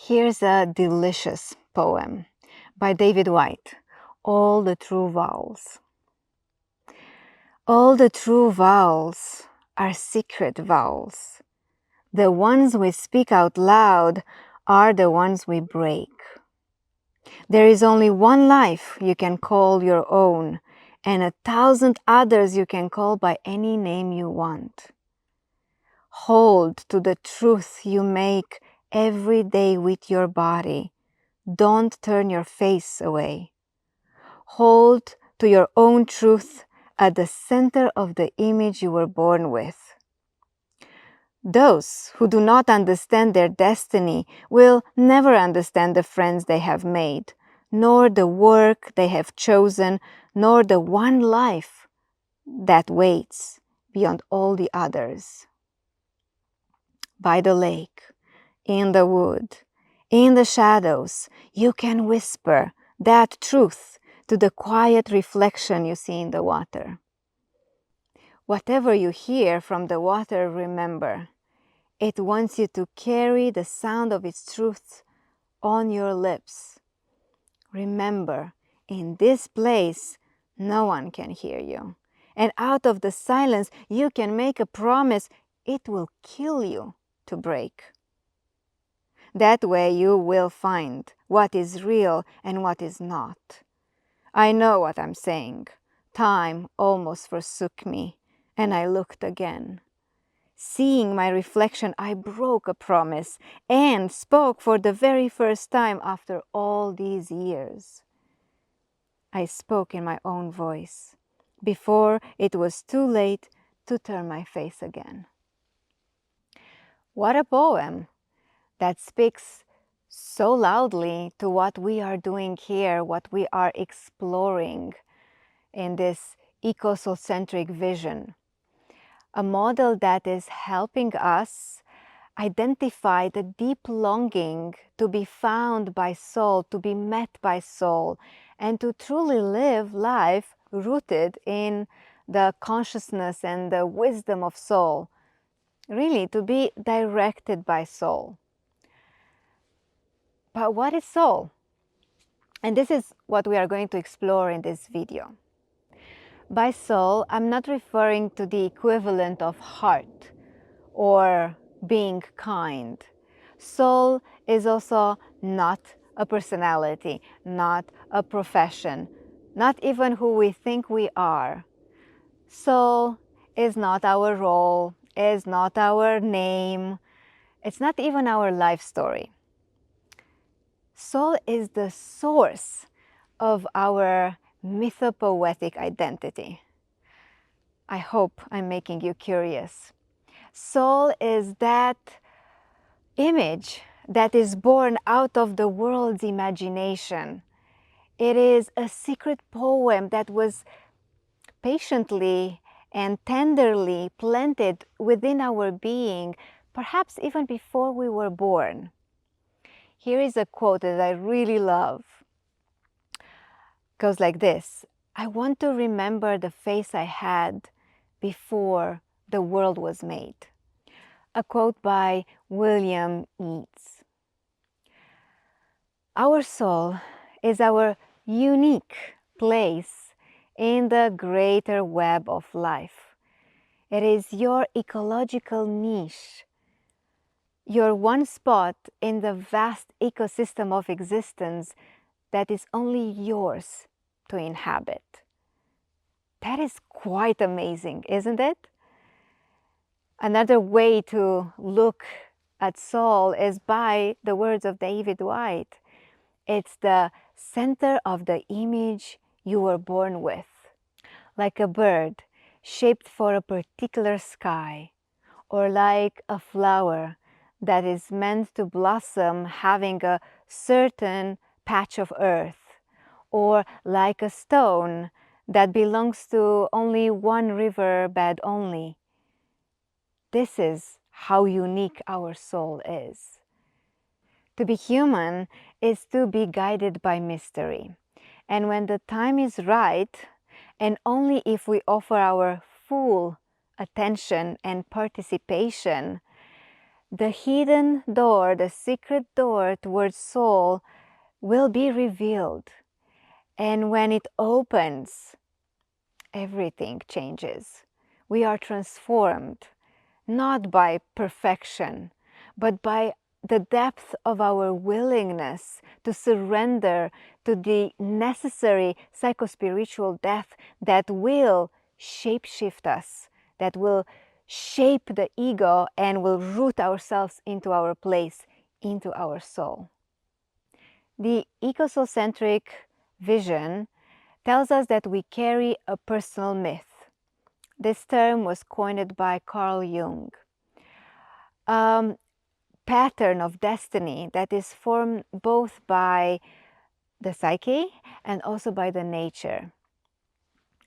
Here's a delicious poem by David Whyte, All the True Vowels. All the true vowels are secret vowels. The ones we speak out loud are the ones we break. There is only one life you can call your own, and 1,000 others you can call by any name you want. Hold to the truth you make every day with your body. Don't turn your face away. Hold to your own truth at the center of the image you were born with. Those who do not understand their destiny will never understand the friends they have made, nor the work they have chosen, nor the one life that waits beyond all the others. By the lake, in the wood, in the shadows, you can whisper that truth to the quiet reflection you see in the water. Whatever you hear from the water, remember, it wants you to carry the sound of its truth on your lips. Remember, in this place, no one can hear you. And out of the silence, you can make a promise it will kill you to break. That way you will find what is real and what is not. I know what I'm saying. Time almost forsook me, and I looked again. Seeing my reflection, I broke a promise and spoke for the very first time after all these years. I spoke in my own voice, before it was too late to turn my face again. What a poem that speaks so loudly to what we are doing here, what we are exploring in this eco-soulcentric vision. A model that is helping us identify the deep longing to be found by soul, to be met by soul, and to truly live life rooted in the consciousness and the wisdom of soul. Really, to be directed by soul. But what is soul? And this is what we are going to explore in this video. By soul, I'm not referring to the equivalent of heart or being kind. Soul is also not a personality, not a profession, not even who we think we are. Soul is not our role, is not our name, it's not even our life story. Soul is the source of our mythopoetic identity. I hope I'm making you curious. Soul is that image that is born out of the world's imagination. It is a secret poem that was patiently and tenderly planted within our being, perhaps even before we were born. Here is a quote that I really love. It goes like this: I want to remember the face I had before the world was made. A quote by William Yeats. Our soul is our unique place in the greater web of life. It is your ecological niche, your one spot in the vast ecosystem of existence that is only yours to inhabit. That is quite amazing, isn't it? Another way to look at soul is by the words of David Whyte. It's the center of the image you were born with. Like a bird shaped for a particular sky, or like a flower that is meant to blossom having a certain patch of earth, or like a stone that belongs to only one river bed only. This is how unique our soul is. To be human is to be guided by mystery. And when the time is right, and only if we offer our full attention and participation, the hidden door, the secret door towards soul will be revealed. And when it opens, everything changes. We are transformed, not by perfection, but by the depth of our willingness to surrender to the necessary psychospiritual depth that will shapeshift us, that will shape the ego and will root ourselves into our place, into our soul. The eco-soulcentric vision tells us that we carry a personal myth. This term was coined by Carl Jung. Pattern of destiny that is formed both by the psyche and also by the nature.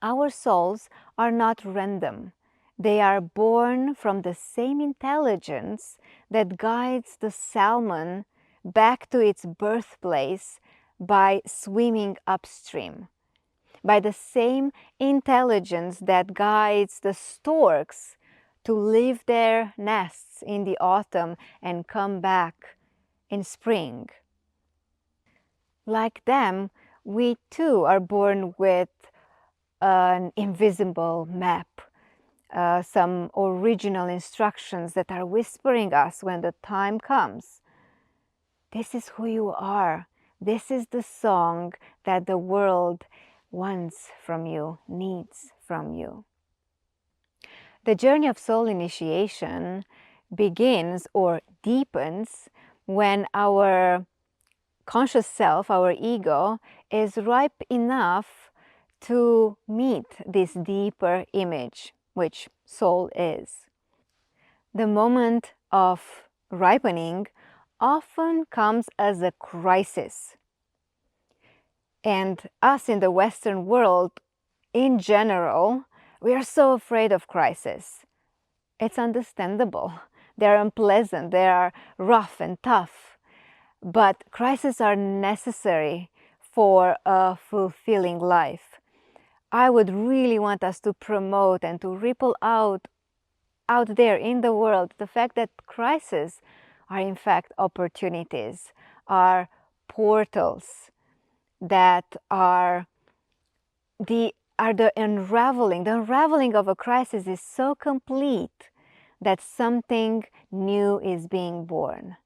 Our souls are not random. They are born from the same intelligence that guides the salmon back to its birthplace by swimming upstream, by the same intelligence that guides the storks to leave their nests in the autumn and come back in spring. Like them, we too are born with an invisible map, some original instructions that are whispering us when the time comes. This is who you are. This is the song that the world wants from you, needs from you. The journey of soul initiation begins or deepens when our conscious self, our ego, is ripe enough to meet this deeper image, which soul is. The moment of ripening often comes as a crisis. And us in the Western world, in general, we are so afraid of crisis. It's understandable. They're unpleasant, they are rough and tough. But crises are necessary for a fulfilling life. I would really want us to promote and to ripple out there in the world the fact that crises are in fact opportunities, are portals that are the unraveling. The unraveling of a crisis is so complete that something new is being born.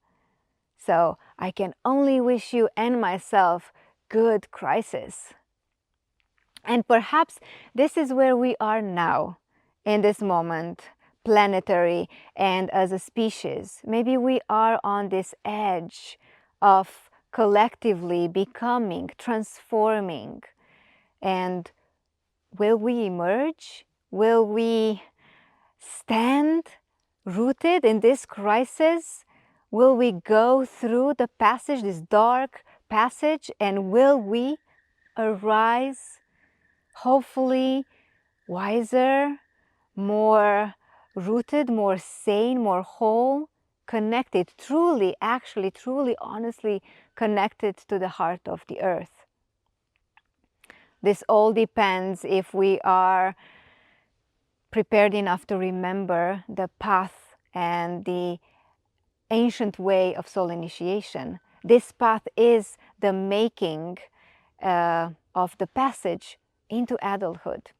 So I can only wish you and myself good crisis. And perhaps this is where we are now, in this moment, planetary and as a species. Maybe we are on this edge of collectively becoming, transforming. And will we emerge? Will we stand rooted in this crisis? Will we go through the passage, this dark passage, and will we arise, hopefully wiser, more rooted, more sane, more whole, connected, truly, actually, truly, honestly connected to the heart of the earth? This all depends if we are prepared enough to remember the path and the ancient way of soul initiation. This path is the making of the passage into adulthood.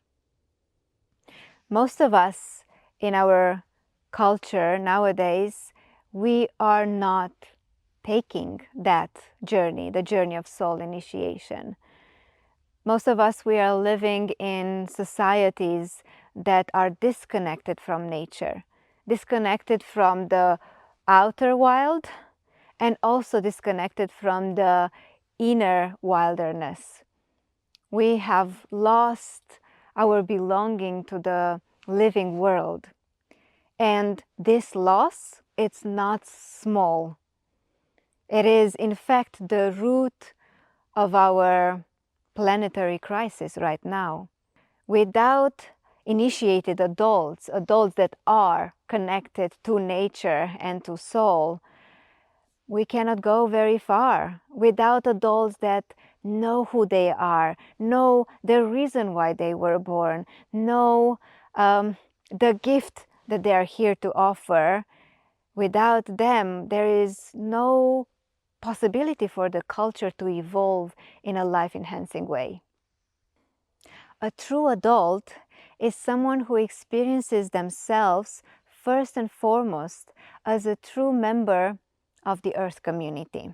Most of us in our culture nowadays, we are not taking that journey, the journey of soul initiation. Most of us, we are living in societies that are disconnected from nature, disconnected from the outer wild, and also disconnected from the inner wilderness. We have lost our belonging to the living world. And this loss, it's not small. It is, in fact, the root of our planetary crisis right now. Without initiated adults that are connected to nature and to soul, we cannot go very far. Without adults that know who they are, know the reason why they were born, know the gift that they are here to offer, Without them, there is no possibility for the culture to evolve in a life-enhancing way. A true adult is someone who experiences themselves first and foremost as a true member of the Earth community.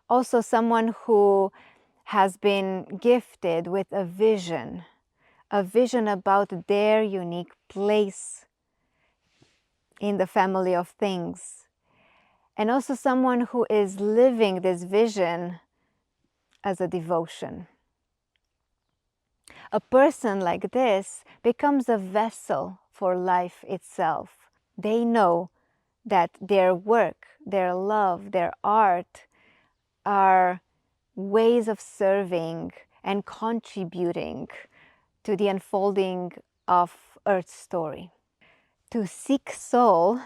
Also someone who has been gifted with a vision about their unique place in the family of things. And also someone who is living this vision as a devotion. A person like this becomes a vessel for life itself. They know that their work, their love, their art are ways of serving and contributing to the unfolding of Earth's story. To seek soul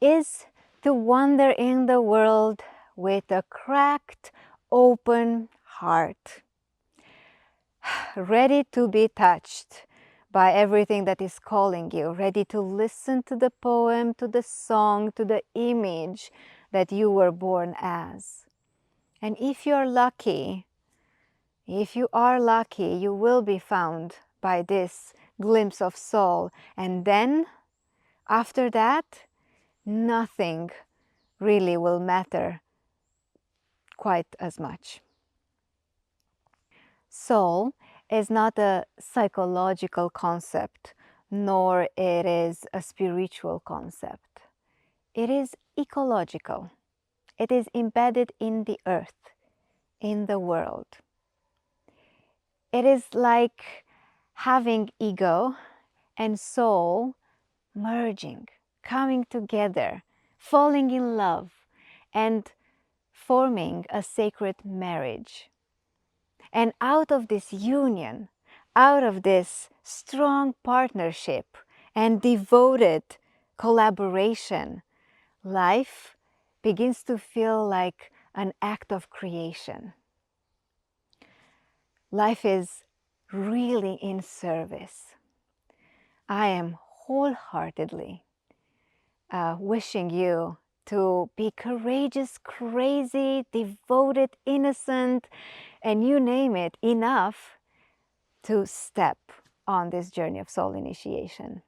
is to wander in the world with a cracked, open heart, ready to be touched by everything that is calling you, ready to listen to the poem, to the song, to the image that you were born as. And if you are lucky, you will be found by this glimpse of soul. And then, after that, nothing really will matter quite as much. Soul is not a psychological concept, nor it is a spiritual concept. It is ecological. It is embedded in the earth, in the world. It is like having ego and soul merging, coming together, falling in love, and forming a sacred marriage. And out of this union, out of this strong partnership and devoted collaboration, life begins to feel like an act of creation. Life is really in service. I am wholeheartedly wishing you to be courageous, crazy, devoted, innocent, and you name it, enough to step on this journey of soul initiation.